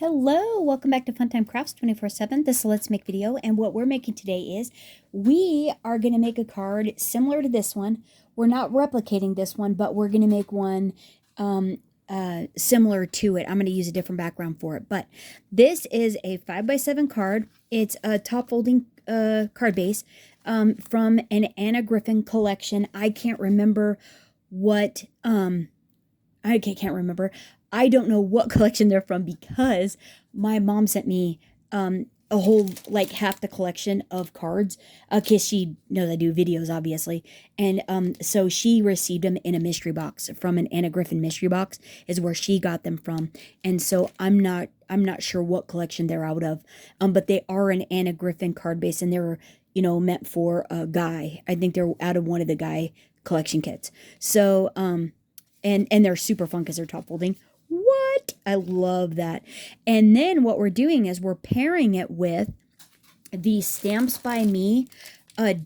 Hello, welcome back to Funtime Crafts 24/7. This is a Let's Make video, and what we're making today is we are going to make a card similar to this one. We're not replicating this one, but we're going to make one similar to it. I'm going to use a different background for it, but this is a 5x7 card. It's a top folding card base from an Anna Griffin collection. I can't remember what I can't remember. I don't know what collection they're from because my mom sent me a whole, like, half the collection of cards, because she knows I do videos, obviously. And so she received them in a mystery box from an Anna Griffin mystery box is where she got them from. And so I'm not sure what collection they're out of. But they are an Anna Griffin card base, and they're, meant for a guy. I think they're out of one of the guy collection kits. So and they're super fun because they're top folding. What? I love that. And then what we're doing is we're pairing it with the Stamps by Me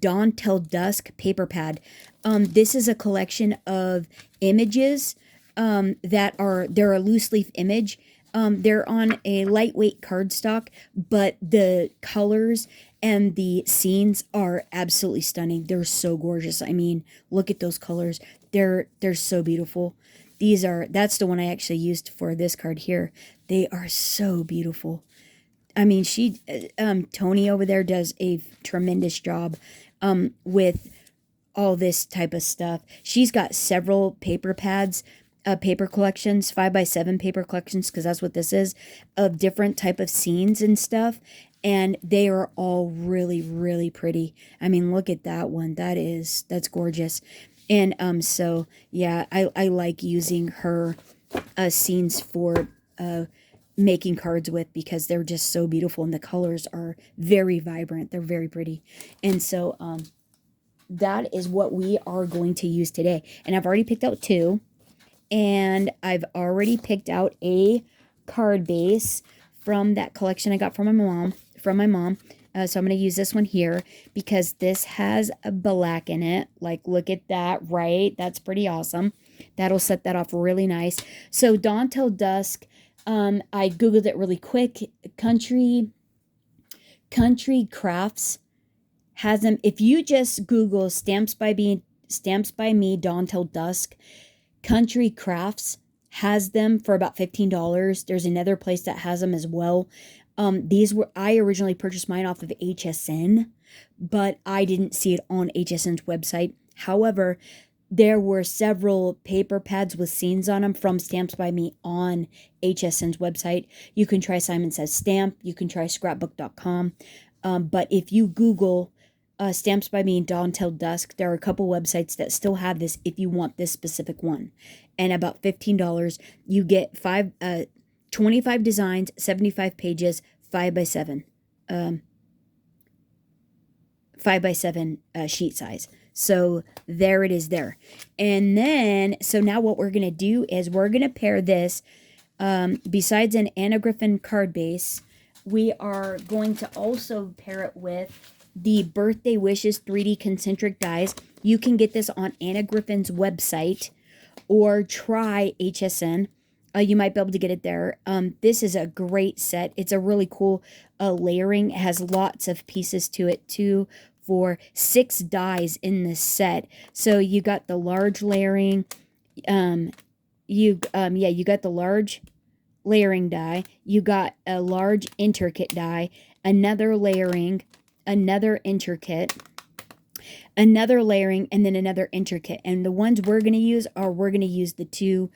Dawn Till Dusk paper pad. This is a collection of images they're a loose leaf image. They're on a lightweight cardstock, but the colors and the scenes are absolutely stunning. They're so gorgeous. I mean, look at those colors. They're so beautiful. That's the one I actually used for this card here. They are so beautiful. I mean, Tony over there does a tremendous job with all this type of stuff. She's got several paper pads, paper collections, 5x7 paper collections, because that's what this is, of different type of scenes and stuff. And they are all really, really pretty. I mean, look at that one. That's gorgeous. And so yeah, I like using her scenes for making cards with, because they're just so beautiful and the colors are very vibrant. They're very pretty. And so that is what we are going to use today. And I've already picked out two, and I've already picked out a card base from that collection I got from my mom. So I'm going to use this one here because this has a black in it. Like, look at that, right? That's pretty awesome. That'll set that off really nice. So Dawn Till Dusk, I Googled it really quick. Country Crafts has them. If you just Google Stamps by Me Dawn Till Dusk, Country Crafts has them for about $15. There's another place that has them as well. I originally purchased mine off of HSN, but I didn't see it on HSN's website. However, there were several paper pads with scenes on them from Stamps by Me on HSN's website. You can try Simon Says Stamp. You can try scrapbook.com. But if you Google Stamps by Me and Dawn Till Dusk, there are a couple websites that still have this if you want this specific one. And about $15, you get 25 designs, 75 pages, 5x7. 5x7 sheet size. So there it is there. And then, so now what we're going to do is we're going to pair this, besides an Anna Griffin card base, we are going to also pair it with the Birthday Wishes 3D concentric dies. You can get this on Anna Griffin's website or try HSN. You might be able to get it there. This is a great set. It's a really cool layering. It has lots of pieces to it too, for 6 dies in this set. So you got the large layering. You got the large layering die. You got a large intricate die, another layering, another intricate, another layering, and then another intricate. And the ones we're going to use the two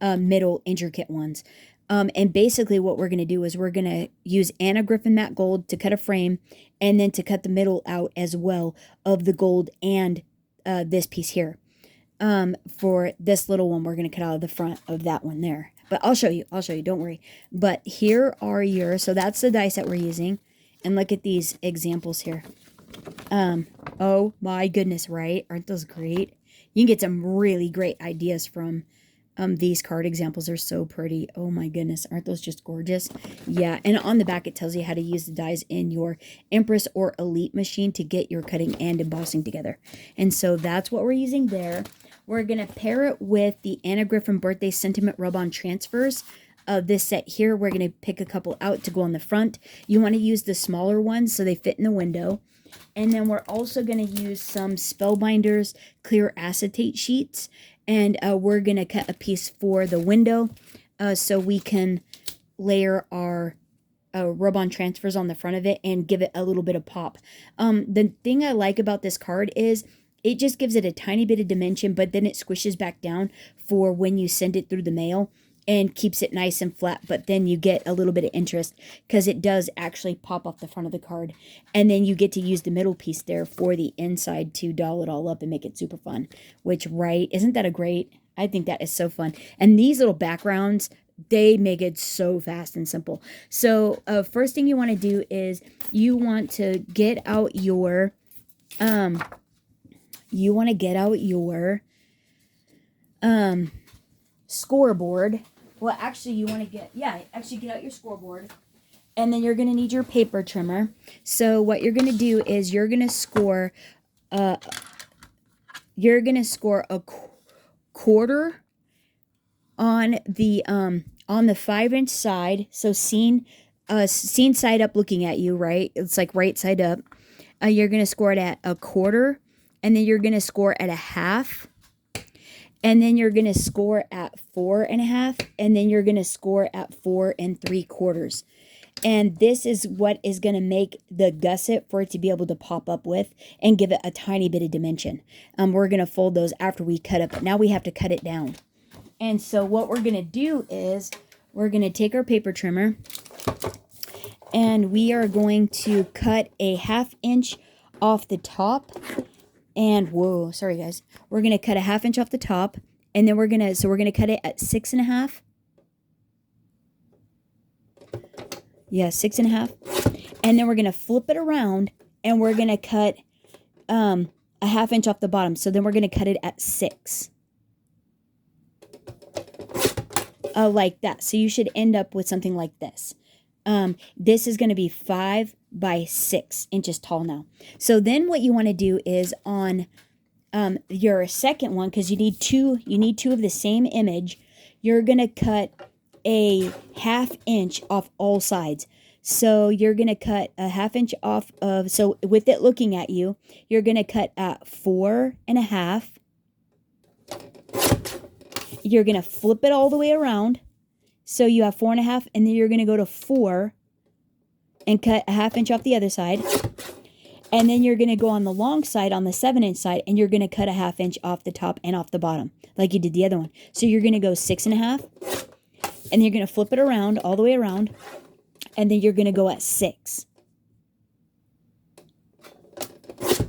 middle intricate ones. And basically what we're going to do is we're going to use Anna Griffin matte gold to cut a frame, and then to cut the middle out as well of the gold and this piece here. For this little one, we're going to cut out of the front of that one there. But I'll show you, don't worry. But here are so that's the dice that we're using. And look at these examples here. Oh my goodness, right? Aren't those great? You can get some really great ideas from these card examples. Are so pretty. Oh my goodness, aren't those just gorgeous? Yeah, and on the back it tells you how to use the dies in your Empress or Elite machine to get your cutting and embossing together. And so that's what we're using there. We're going to pair it with the Anna Griffin Birthday Sentiment Rub-On Transfers. this set here. We're going to pick a couple out to go on the front. You want to use the smaller ones so they fit in the window. And then we're also going to use some Spellbinders clear acetate sheets. And we're going to cut a piece for the window so we can layer our rub-on transfers on the front of it and give it a little bit of pop. The thing I like about this card is it just gives it a tiny bit of dimension, but then it squishes back down for when you send it through the mail and keeps it nice and flat, but then you get a little bit of interest because it does actually pop off the front of the card. And then you get to use the middle piece there for the inside to doll it all up and make it super fun, which, right, isn't that a great? I think that is so fun. And these little backgrounds, they make it so fast and simple. So first thing you want to do is you want to get out your scoreboard. Well, actually, you want to get out your scoreboard. And then you're going to need your paper trimmer. So what you're going to do is you're going to score a quarter on the 5-inch side. So seen side up looking at you, right? It's like right side up. You're going to score it at a quarter, and then you're going to score at a half. And then you're going to score at 4.5, and then you're going to score at 4 3/4. And this is what is going to make the gusset for it to be able to pop up with and give it a tiny bit of dimension. We're going to fold those after we cut it, but now we have to cut it down. And so what we're going to do is we're going to take our paper trimmer and we are going to cut a 1/2 inch off the top. And whoa, sorry guys. We're going to cut a 1/2 inch off the top, and then we're going to cut it at 6.5. Yeah, 6.5. And then we're going to flip it around and we're going to cut a 1/2 inch off the bottom. So then we're going to cut it at 6. Like that. So you should end up with something like this. This is going to be 5 by 6 inches tall now. So then what you want to do is on your second one, because you need two of the same image, you're going to cut a 1/2 inch off all sides. So you're going to cut a 1/2 inch off of, so with it looking at you, you're going to cut at 4.5. You're going to flip it all the way around. So you have 4.5, and then you're going to go to 4 and cut a 1/2 inch off the other side. And then you're going to go on the long side, on the 7-inch side, and you're going to cut a 1/2 inch off the top and off the bottom, like you did the other one. So you're going to go 6.5, and you're going to flip it around, all the way around, and then you're going to go at 6.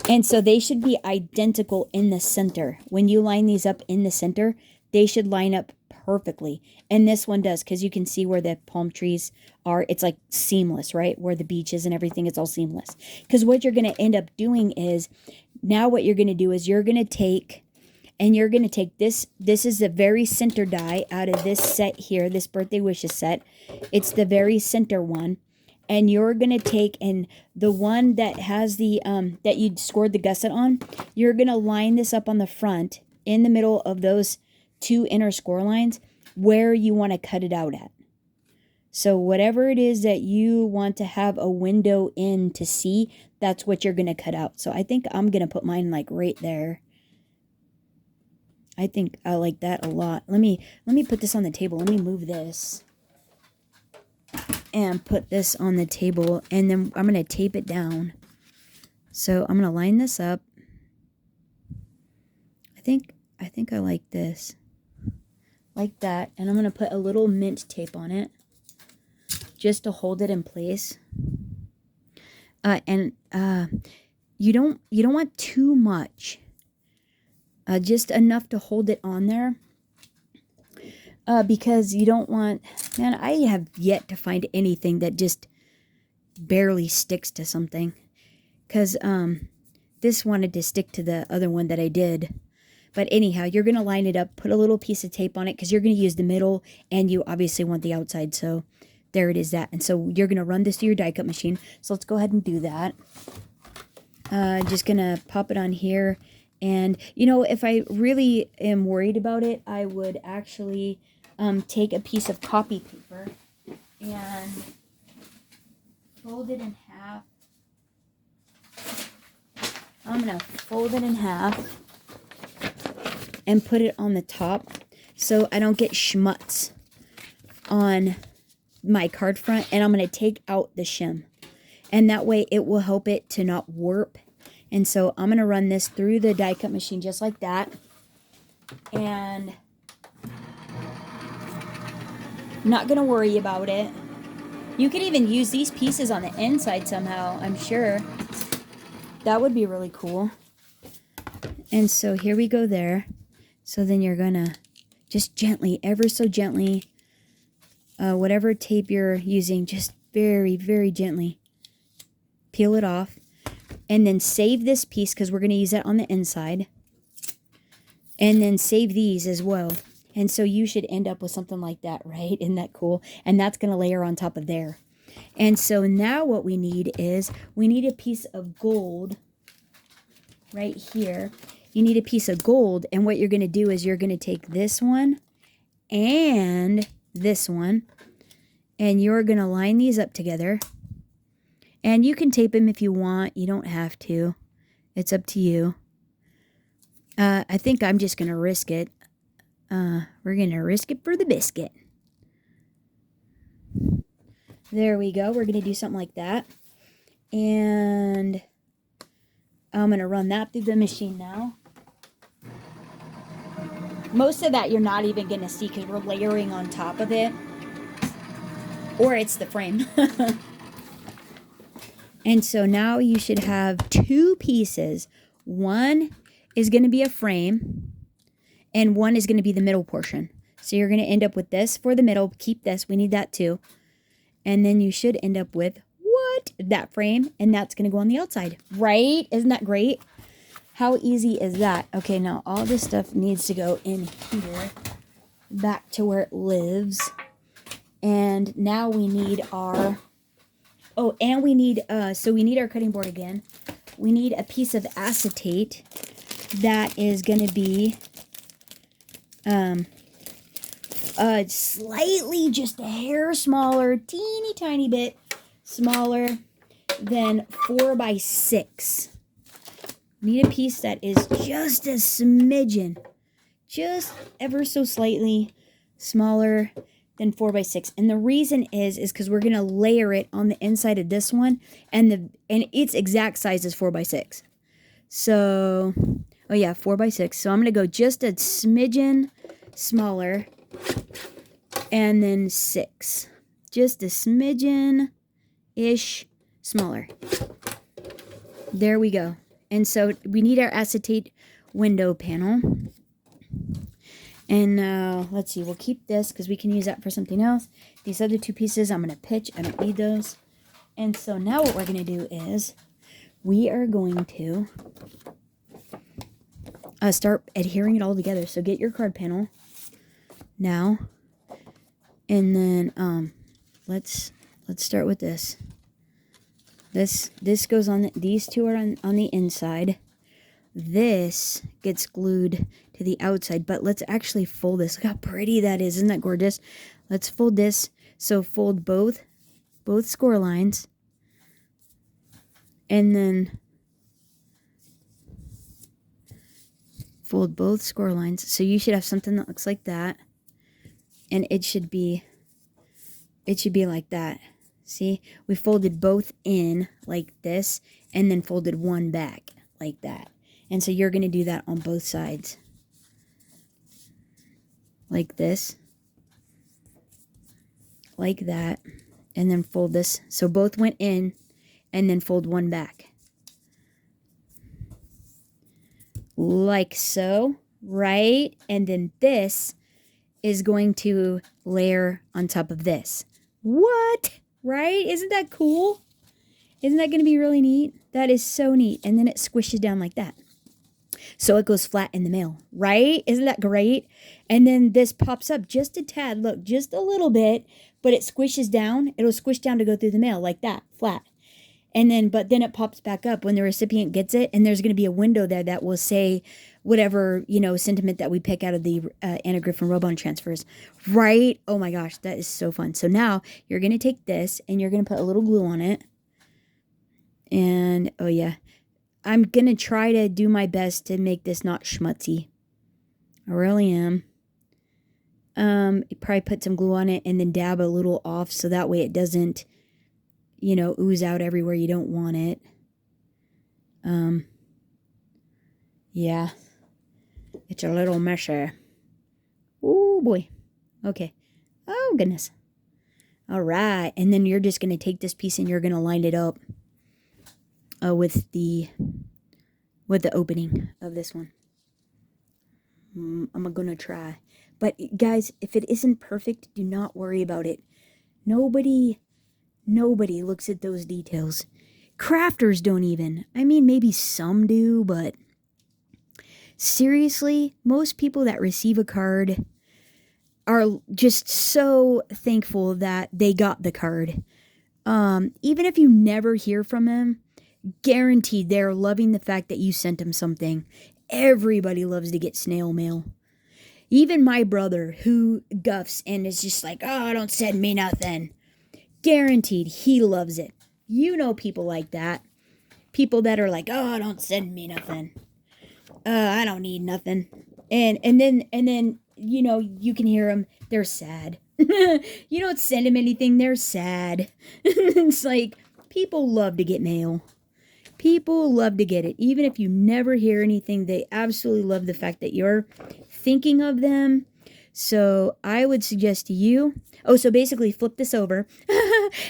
And so they should be identical in the center. When you line these up in the center, they should line up perfectly. And this one does, because you can see where the palm trees are. It's like seamless, right? Where the beach is and everything, it's all seamless. Because what you're going to end up doing is, now what you're going to do is you're going to take this. This is the very center die out of this set here, this Birthday Wishes set. It's the very center one. And you're going to take, and the one that has the, that you scored the gusset on, you're going to line this up on the front, in the middle of those 2 inner score lines, where you want to cut it out at. So whatever it is that you want to have a window in to see, that's what you're going to cut out. So I think I'm going to put mine like right there. I think I like that a lot. Let me put this on the table. Let me move this and put this on the table, and then I'm going to tape it down. So I'm going to line this up. I think I like this. Like that. And I'm going to put a little mint tape on it just to hold it in place. And you don't want too much. Just enough to hold it on there. Because you don't want, man, I have yet to find anything that just barely sticks to something. Because this wanted to stick to the other one that I did. But anyhow, you're going to line it up, put a little piece of tape on it, because you're going to use the middle, and you obviously want the outside. So there it is that. And so you're going to run this through your die cut machine. So let's go ahead and do that. Just going to pop it on here. And, you know, if I really am worried about it, I would actually take a piece of copy paper and fold it in half. I'm going to fold it in half and put it on the top so I don't get schmutz on my card front. And I'm going to take out the shim. And that way it will help it to not warp. And so I'm going to run this through the die cut machine just like that. And I'm not going to worry about it. You could even use these pieces on the inside somehow, I'm sure. That would be really cool. And so here we go there. So then you're going to just gently, ever so gently, whatever tape you're using, just very, very gently peel it off. And then save this piece because we're going to use that on the inside. And then save these as well. And so you should end up with something like that, right? Isn't that cool? And that's going to layer on top of there. And so now what we need is, we need a piece of gold right here. You need a piece of gold. And what you're going to do is you're going to take this one and this one. And you're going to line these up together. And you can tape them if you want. You don't have to. It's up to you. I think I'm just going to risk it. We're going to risk it for the biscuit. There we go. We're going to do something like that. And I'm going to run that through the machine now. Most of that you're not even going to see because we're layering on top of it. Or it's the frame. And so now you should have two pieces. One is going to be a frame, and one is going to be the middle portion. So you're going to end up with this for the middle. Keep this. We need that too. And then you should end up with what? That frame, and that's going to go on the outside. Right? Isn't that great? How easy is that? Okay, now all this stuff needs to go in here, back to where it lives. And now we need our... Oh, and we need, so we need our cutting board again. We need a piece of acetate that is going to be slightly, just a hair smaller, teeny tiny bit smaller than 4x6. Need a piece that is just a smidgen, just ever so slightly smaller than 4x6. And the reason is because we're going to layer it on the inside of this one, and its exact size is 4x6. So, oh yeah, 4x6. So I'm going to go just a smidgen smaller, and then 6. Just a smidgen-ish smaller. There we go. And so we need our acetate window panel. And now, let's see, we'll keep this because we can use that for something else. These other two pieces, I'm going to pitch. I don't need those. And so now what we're going to do is we are going to start adhering it all together. So get your card panel now. And then let's start with this. This goes on, these two are on the inside. This gets glued to the outside, but let's actually fold this. Look how pretty that is. Isn't that gorgeous? Let's fold this. So fold both score lines, and then fold both score lines. So you should have something that looks like that, and it should be like that. See, we folded both in like this, and then folded one back like that. And so you're going to do that on both sides. Like this. Like that. And then fold this. So both went in, and then fold one back. Like so. Right? And then this is going to layer on top of this. What? Right? Isn't that cool? Isn't that going to be really neat? That is so neat. And then it squishes down like that. So it goes flat in the middle, right? Isn't that great? And then this pops up just a tad. Look, just a little bit, but it squishes down. It'll squish down to go through the mail like that, flat. And then, but then it pops back up when the recipient gets it, and there's going to be a window there that will say whatever, sentiment that we pick out of the Anna Griffin Robon transfers. Right? Oh my gosh, that is so fun. So now you're going to take this and you're going to put a little glue on it. And, oh yeah, I'm going to try to do my best to make this not schmutzy. I really am. Probably put some glue on it and then dab a little off so that way it doesn't, ooze out everywhere you don't want it. Yeah. It's a little messy. Oh boy. Okay. Oh goodness. All right. And then you're just going to take this piece and you're going to line it up with the opening of this one. I'm going to try. But guys, if it isn't perfect, do not worry about it. Nobody looks at those details. Crafters don't even. I mean, maybe some do, but seriously, most people that receive a card are just so thankful that they got the card. Even if you never hear from them, guaranteed they're loving the fact that you sent them something. Everybody loves to get snail mail. Even my brother, who guffs and is just like, oh, don't send me nothing. Guaranteed, he loves it. You know people like that. People that are like, oh, don't send me nothing. I don't need nothing. And then you can hear them. They're sad. You don't send them anything. They're sad. It's like, people love to get mail. People love to get it. Even if you never hear anything, they absolutely love the fact that you're thinking of them. So I would suggest to you, so basically flip this over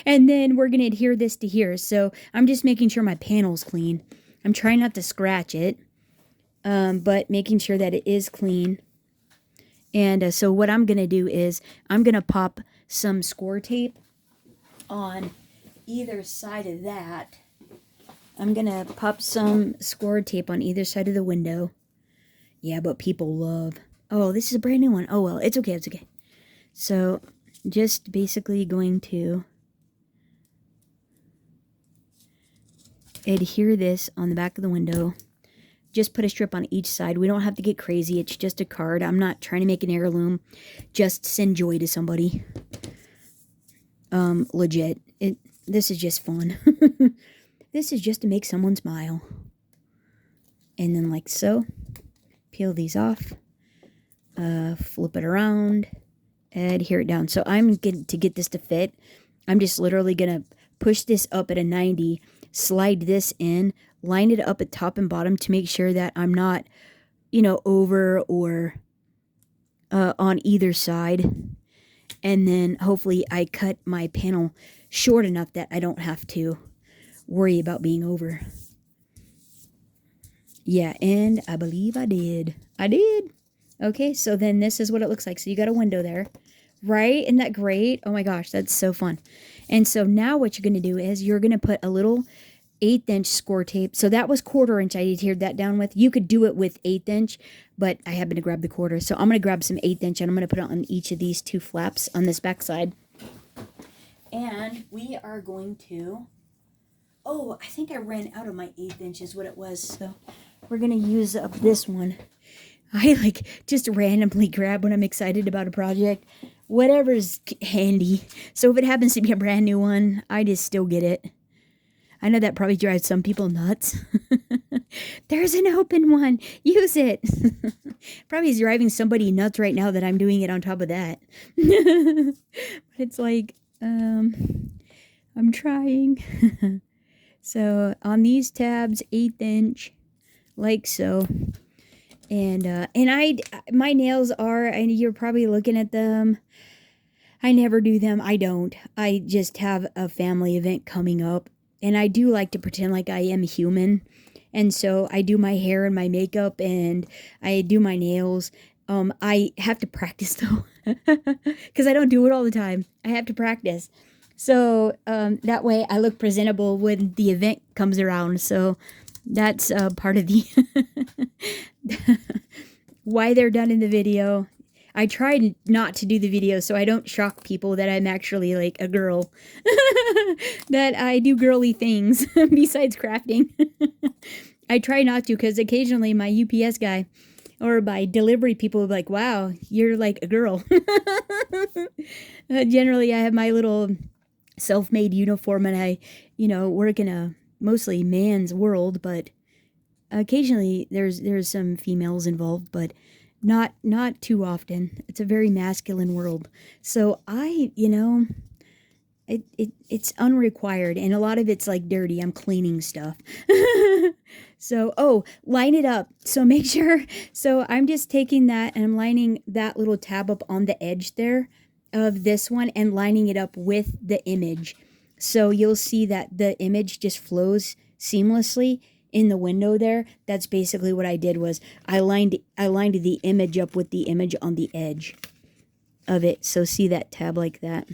and then we're going to adhere this to here. So I'm just making sure my panel's clean. I'm trying not to scratch it, but making sure that it is clean. And so what I'm going to do is I'm going to pop some score tape on either side of that. I'm going to pop some score tape on either side of the window. Yeah, but people love. Oh, this is a brand new one. Oh, well, it's okay. It's okay. So just basically going to adhere this on the back of the window. Just put a strip on each side. We don't have to get crazy. It's just a card. I'm not trying to make an heirloom. Just send joy to somebody. Legit. This is just fun. This is just to make someone smile. And then like so. Peel these off. Flip it around. Adhere it down. So I'm going to get this to fit. I'm just literally going to push this up at a 90. Slide this in. Line it up at top and bottom to make sure that I'm not, over or on either side. And then hopefully I cut my panel short enough that I don't have to worry about being over. Yeah, and I believe I did. I did. Okay, so then this is what it looks like. So you got a window there, right? Isn't that great? Oh my gosh, that's so fun. And so now what you're going to do is you're going to put a little 1/8 inch score tape. So that was 1/4 inch I adhered that down with. You could do it with 1/8 inch, but I happen to grab the 1/4. So I'm going to grab some 1/8 inch and I'm going to put it on each of these two flaps on this back side. And we are going to, I think I ran out of my 1/8 inch is what it was. So we're going to use up this one. I just randomly grab when I'm excited about a project. Whatever's handy. So if it happens to be a brand new one, I just still get it. I know that probably drives some people nuts. There's an open one. Use it. Probably is driving somebody nuts right now that I'm doing it on top of that. But it's like, I'm trying. So on these tabs, 1/8 inch, like so. And my nails are, and you're probably looking at them. I never do them. I don't. I just have a family event coming up. And I do like to pretend like I am human. And so I do my hair and my makeup and I do my nails. I have to practice though. Because I don't do it all the time. I have to practice. So that way I look presentable when the event comes around. So that's part of the why they're done in the video. I tried not to do the video so I don't shock people that I'm actually like a girl. That I do girly things besides crafting. I try not to because occasionally my UPS guy or my delivery people will be like, wow, you're like a girl. Generally, I have my little self-made uniform and I, work in a mostly man's world, but occasionally there's some females involved, but not too often. It's a very masculine world. So it's unrequired and a lot of it's like dirty. I'm cleaning stuff. So, line it up. So make sure. So I'm just taking that and I'm lining that little tab up on the edge there of this one and lining it up with the image. So you'll see that the image just flows seamlessly in the window there. That's basically what I did was I lined the image up with the image on the edge of it. So see that tab like that.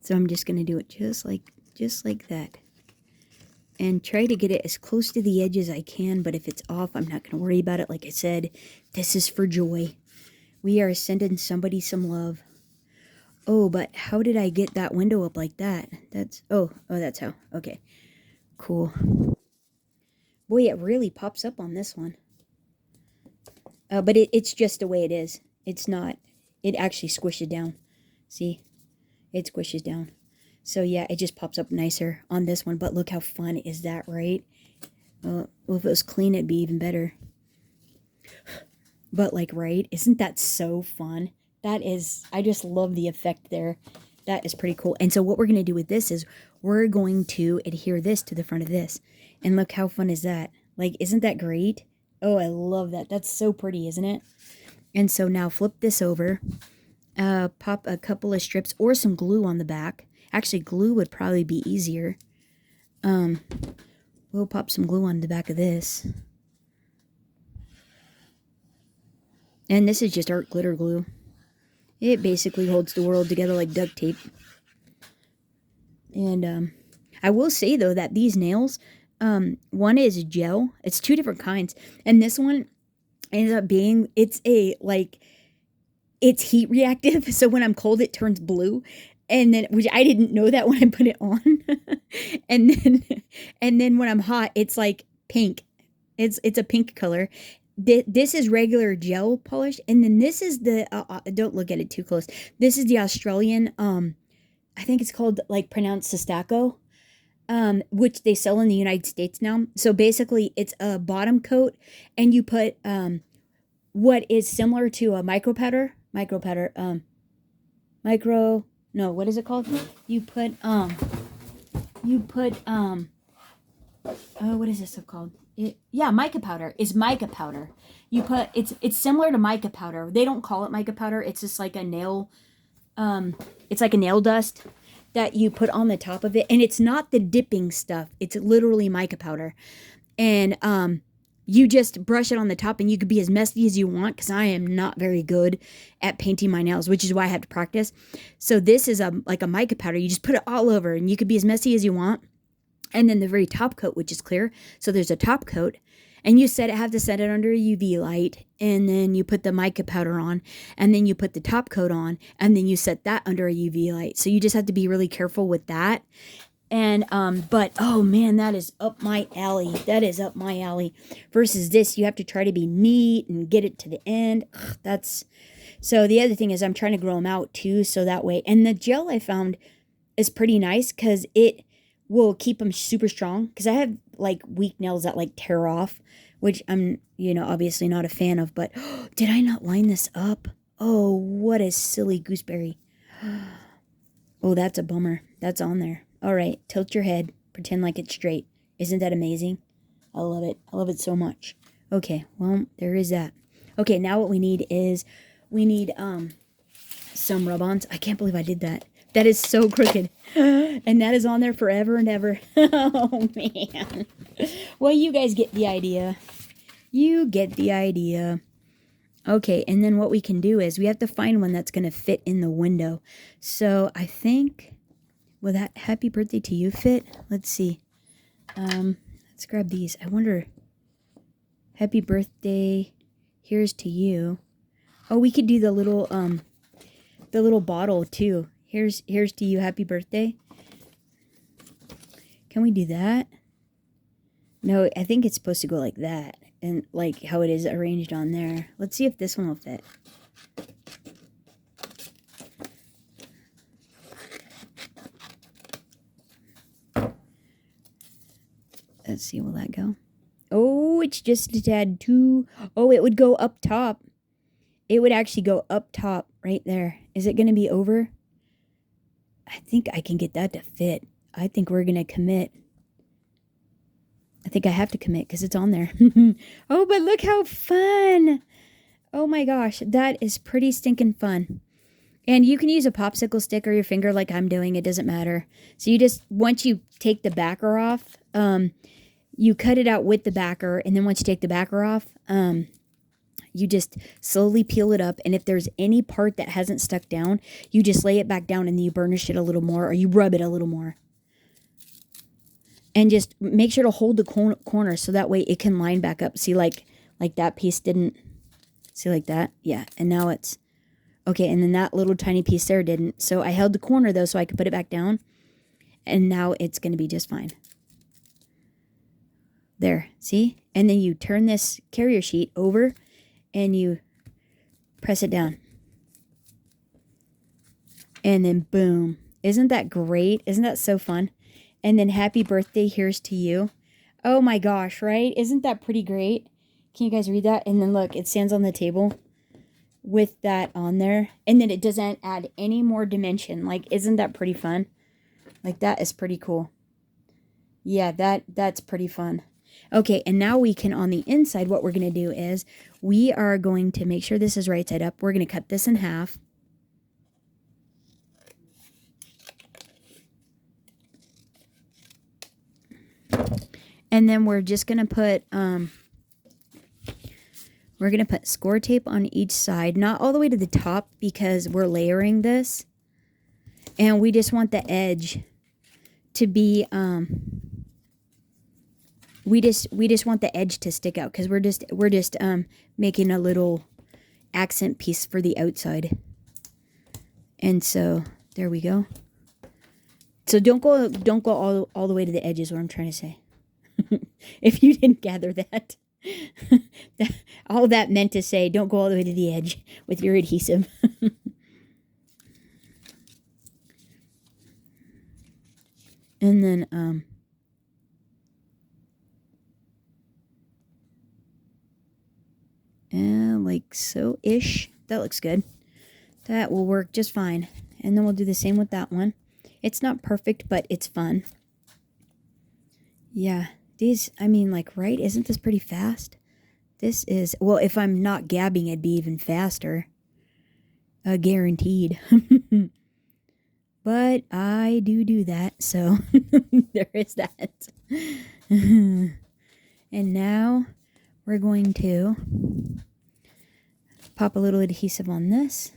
So I'm just going to do it just like that. And try to get it as close to the edge as I can, but if it's off, I'm not going to worry about it. Like I said, this is for joy. We are sending somebody some love. Oh, but how did I get that window up like that? That's how. Okay, cool. Boy, it really pops up on this one. But it's just the way it is. It's not, it actually squishes down. See? It squishes down. So yeah, it just pops up nicer on this one. But look how fun is that, right? Well, if it was clean, it'd be even better. But like, right? Isn't that so fun? That is, I just love the effect there. That is pretty cool. And so what we're going to do with this is we're going to adhere this to the front of this. And look how fun is that? Like, isn't that great? Oh, I love that. That's so pretty, isn't it? And so now flip this over. Pop a couple of strips or some glue on the back. Actually, glue would probably be easier. We'll pop some glue on the back of this. And this is just art glitter glue. It basically holds the world together like duct tape. And I will say, though, that these nails, one is gel. It's two different kinds. And this one ends up being, it's heat reactive. So when I'm cold, it turns blue. And then, which I didn't know that when I put it on. and then when I'm hot, it's like pink. It's a pink color. This is regular gel polish, and then this is the don't look at it too close. This is the Australian I think it's called like pronounced Sestaco, which they sell in the United States now. So basically it's a bottom coat and you put what is similar to a what is it called? You put what is this stuff called? Mica powder is mica powder. You put it's similar to mica powder. They don't call it mica powder. It's just like a nail it's like a nail dust that you put on the top of it, and it's not the dipping stuff. It's literally mica powder. And you just brush it on the top, and you could be as messy as you want, because I am not very good at painting my nails, which is why I have to practice. So this is like a mica powder. You just put it all over, and you could be as messy as you want. And then the very top coat, which is clear. So there's a top coat, and you have to set it under a UV light, and then you put the mica powder on, and then you put the top coat on, and then you set that under a UV light. So you just have to be really careful with that. And but oh man, that is up my alley. That is up my alley. Versus this, you have to try to be neat and get it to the end. So the other thing is I'm trying to grow them out too, so that way. And the gel I found is pretty nice because it will keep them super strong, because I have like weak nails that like tear off, which I'm obviously not a fan of. But did I not line this up? Oh, what a silly gooseberry. Oh, that's a bummer. That's on there. All right, tilt your head, pretend like it's straight. Isn't that amazing? I love it. I love it so much. Okay, well, there is that. Okay, now what we need is some rub-ons. I can't believe I did that. That is so crooked. And that is on there forever and ever. Oh, man. Well, you guys get the idea. You get the idea. Okay, and then what we can do is we have to find one that's going to fit in the window. So I think, will that happy birthday to you fit? Let's see. Let's grab these. I wonder, Happy birthday. Here's to you. Oh, we could do the little bottle too. Here's to you. Happy birthday. Can we do that? No, I think it's supposed to go like that. And like how it is arranged on there. Let's see if this one will fit. Let's see, will that go? Oh, it's just a tad too. Oh, it would go up top. It would actually go up top right there. Is it going to be over? I think I can get that to fit. I think we're going to commit. I think I have to commit because it's on there. Oh, but look how fun. Oh my gosh, that is pretty stinking fun. And you can use a popsicle stick or your finger like I'm doing. It doesn't matter. So you just, once you take the backer off, you cut it out with the backer. And then once you take the backer off, you just slowly peel it up. And if there's any part that hasn't stuck down, you just lay it back down and then you burnish it a little more or you rub it a little more. And just make sure to hold the corner so that way it can line back up. See, like that piece didn't, see like that? Yeah, and now it's, okay, and then that little tiny piece there didn't. So I held the corner though so I could put it back down. And now it's going to be just fine. There, see? And then you turn this carrier sheet over and you press it down. And then boom. Isn't that great? Isn't that so fun? And then happy birthday, here's to you. Oh my gosh, right? Isn't that pretty great? Can you guys read that? And then look, it stands on the table with that on there. And then it doesn't add any more dimension. Like, isn't that pretty fun? Like, that is pretty cool. Yeah, that's pretty fun. Okay, and now we can, on the inside, what we're going to do is we are going to make sure this is right side up. We're going to cut this in half. And then we're just going to put, score tape on each side. Not all the way to the top because we're layering this. And we just want the edge to be, we just want the edge to stick out because we're just making a little accent piece for the outside. And so there we go. So don't go all the way to the edge is what I'm trying to say. If you didn't gather that. All that meant to say, don't go all the way to the edge with your adhesive. And then, like so-ish. That looks good. That will work just fine. And then we'll do the same with that one. It's not perfect, but it's fun. Yeah. These, I mean, like, right? Isn't this pretty fast? This is, well, if I'm not gabbing, it'd be even faster. Guaranteed. But I do that, so there is that. And now we're going to pop a little adhesive on this.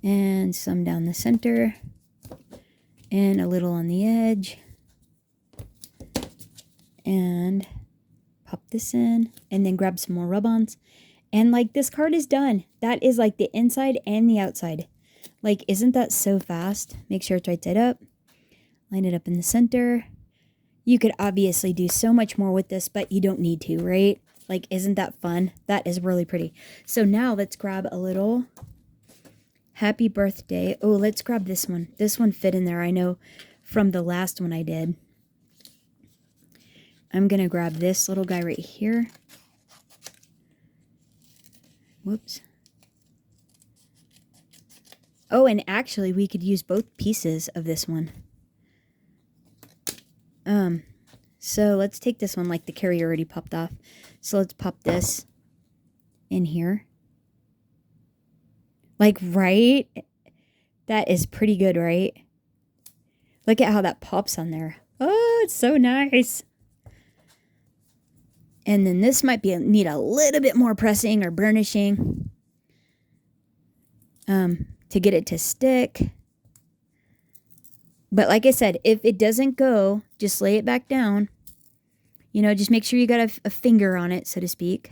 And some down the center. And a little on the edge. And pop this in and then grab some more rub-ons. And like this card is done. That is like the inside and the outside. Like, isn't that so fast? Make sure it's right side up. Line it up in the center. You could obviously do so much more with this, but you don't need to, right? Like, isn't that fun? That is really pretty. So now let's grab a little happy birthday. Oh, let's grab this one. This one fit in there, I know, from the last one I did. I'm going to grab this little guy right here. Whoops. Oh, and actually, we could use both pieces of this one. So let's take this one, like the carrier already popped off. So let's pop this in here. Like, right? That is pretty good, right? Look at how that pops on there. Oh, it's so nice. And then this might need a little bit more pressing or burnishing to get it to stick. But like I said, if it doesn't go, just lay it back down. You know, just make sure you got a finger on it, so to speak.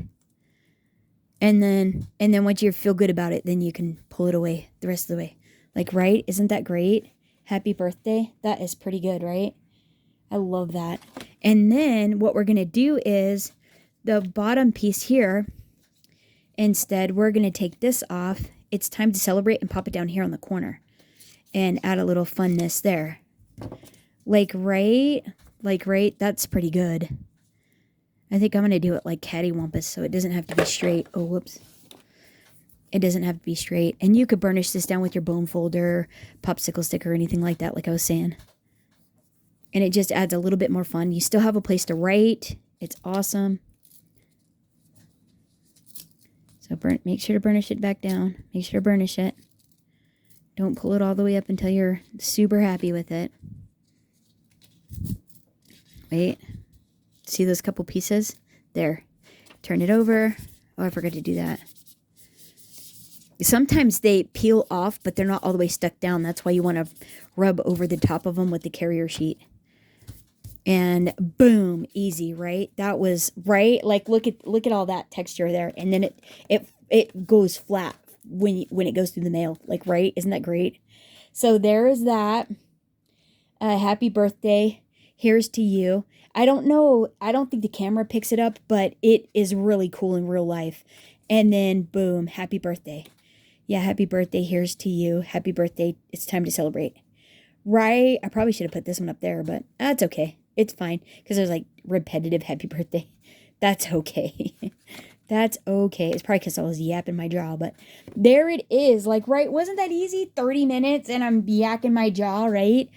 And then once you feel good about it, then you can pull it away the rest of the way. Like, right? Isn't that great? Happy birthday. That is pretty good, right? I love that. And then what we're going to do is the bottom piece here, instead, we're going to take this off. It's time to celebrate and pop it down here on the corner and add a little funness there. Like right, that's pretty good. I think I'm going to do it like cattywampus so it doesn't have to be straight. Oh, whoops. It doesn't have to be straight. And you could burnish this down with your bone folder, popsicle stick, or anything like that, like I was saying. And it just adds a little bit more fun. You still have a place to write. It's awesome. So make sure to burnish it back down. Make sure to burnish it. Don't pull it all the way up until you're super happy with it. Wait. See those couple pieces? There. Turn it over. Oh, I forgot to do that. Sometimes they peel off, but they're not all the way stuck down. That's why you want to rub over the top of them with the carrier sheet. And boom, easy, right? That was right. Like look at all that texture there, and then it goes flat when it goes through the mail. Like, right? Isn't that great? So there is that. Happy birthday. Here's to you. I don't know. I don't think the camera picks it up, but it is really cool in real life. And then boom, happy birthday. Yeah, happy birthday. Here's to you. Happy birthday. It's time to celebrate. Right? I probably should have put this one up there, but that's okay. It's fine because there's like repetitive happy birthday. That's okay. That's okay. It's probably because I was yapping my jaw, but there it is. Like, right? Wasn't that easy? 30 minutes and I'm yakking my jaw, right?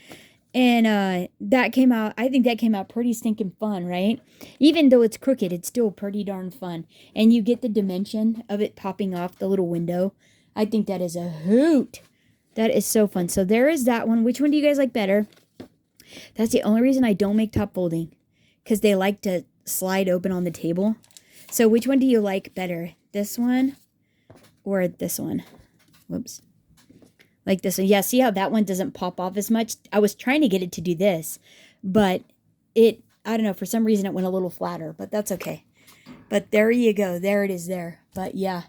And that came out, I think that came out pretty stinking fun, right? Even though it's crooked, it's still pretty darn fun. And you get the dimension of it popping off the little window. I think that is a hoot. That is so fun. So there is that one. Which one do you guys like better? That's the only reason I don't make top folding, because they like to slide open on the table. So which one do you like better? This one or this one? Whoops. Like this one. Yeah, see how that one doesn't pop off as much? I was trying to get it to do this, but I don't know, for some reason it went a little flatter, but that's okay. But there you go. There it is there. But yeah.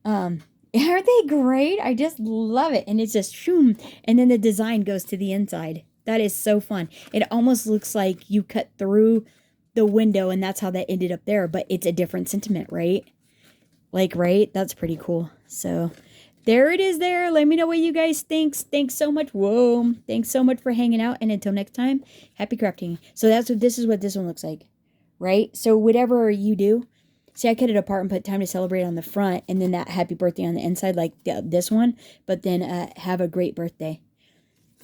Aren't they great? I just love it. And it's just shoom. And then the design goes to the inside. That is so fun. It almost looks like you cut through the window and that's how that ended up there. But it's a different sentiment, right? Like, right? That's pretty cool. So there it is there. Let me know what you guys think. Thanks so much. Whoa. Thanks so much for hanging out. And until next time, happy crafting. So this is what this one looks like, right? So whatever you do, see, I cut it apart and put time to celebrate on the front and then that happy birthday on the inside like this one. But then have a great birthday,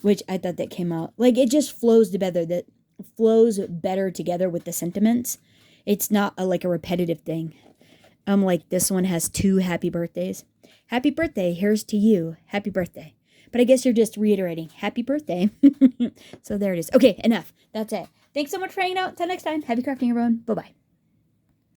which I thought that came out. Like, it just flows together. That flows better together with the sentiments. It's not like a repetitive thing. Like this one has 2 happy birthdays. Happy birthday. Here's to you. Happy birthday. But I guess you're just reiterating. Happy birthday. So there it is. Okay, enough. That's it. Thanks so much for hanging out. Until next time. Happy crafting, everyone. Bye-bye.